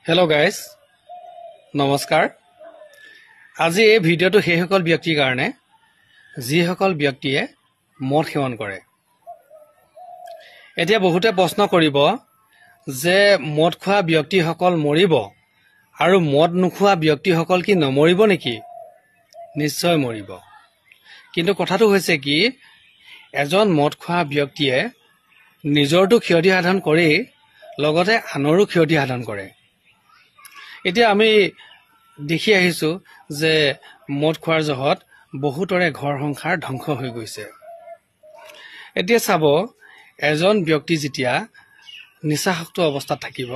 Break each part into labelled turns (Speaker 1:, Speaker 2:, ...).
Speaker 1: Hello guys, নমস্কাৰ। আজি এই ভিডিঅ'টো সেই সকল ব্যক্তিৰ কাৰণে যি সকল ব্যক্তিয়ে মদ সেৱন কৰে। এতিয়া বহুতে প্ৰশ্ন কৰিব যে মদ খোৱা ব্যক্তিসকল মৰিব আৰু মদ নোখোৱা ব্যক্তিসকল কি নমৰিব নেকি? নিশ্চয় মৰিব। কিন্তু কথাটো হৈছে কি এজন মদ খোৱা ব্যক্তিয়ে নিজৰটো ক্ষতি সাধন কৰি লগতে আনৰো ক্ষতি সাধন কৰে। এতিয়া আমি দেখি আহিছো যে মদ খোৱাৰ জহত বহুতৰে ঘৰ সংসাৰ ধ্বংস হৈ গৈছে। এতিয়া চাব এজন ব্যক্তি যেতিয়া নিচাসক্ত অৱস্থাত থাকিব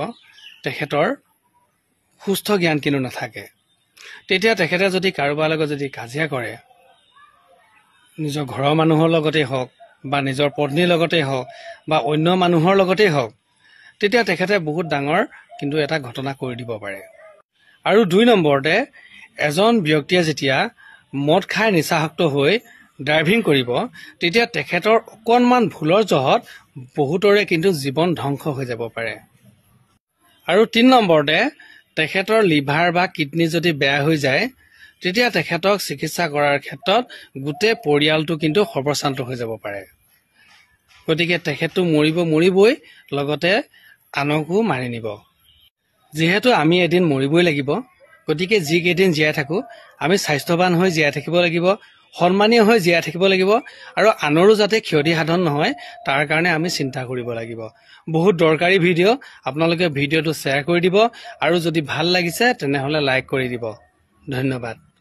Speaker 1: তেখেতৰ সুস্থ জ্ঞান কিন্তু নাথাকে। তেতিয়া তেখেতে যদি কাৰোবাৰ লগত যদি কাজিয়া কৰে নিজৰ ঘৰৰ মানুহৰ লগতেই হওক বা নিজৰ পত্নীৰ লগতেই হওক বা অন্য মানুহৰ লগতেই হওক তেতিয়া তেখেতে বহুত ডাঙৰ কিন্তু এটা ঘটনা কৰি দিব পাৰে। আৰু ২ নম্বৰতে এজন ব্যক্তিয়ে যেতিয়া মদ খাই নিচাসক্ত হৈ ড্ৰাইভিং কৰিব তেতিয়া তেখেতৰ অকণমান ভুলৰ জহত বহুতৰে কিন্তু জীৱন ধ্বংস হৈ যাব পাৰে। আৰু ৩ নম্বৰতে তেখেতৰ লিভাৰ বা কিডনী যদি বেয়া হৈ যায় তেতিয়া তেখেতক চিকিৎসা কৰাৰ ক্ষেত্ৰত গোটেই পৰিয়ালটো কিন্তু সৰ্বশ্ৰান্ত হৈ যাব পাৰে। গতিকে তেখেতটো মৰিবই লগতে আনকো মাৰি নিব। যিহেতু আমি এদিন মৰিবই লাগিব গতিকে যিকেইদিন জীয়াই থাকো আমি স্বাস্থ্যৱান হৈ জীয়াই থাকিব লাগিব, সন্মানীয় হৈ জীয়াই থাকিব লাগিব আৰু আনৰো যাতে ক্ষতি সাধন নহয় তাৰ কাৰণে আমি চিন্তা কৰিব লাগিব। বহুত দৰকাৰী ভিডিঅ', আপোনালোকে ভিডিঅ'টো শ্বেয়াৰ কৰি দিব আৰু যদি ভাল লাগিছে তেনেহলে লাইক কৰি দিব। ধন্যবাদ।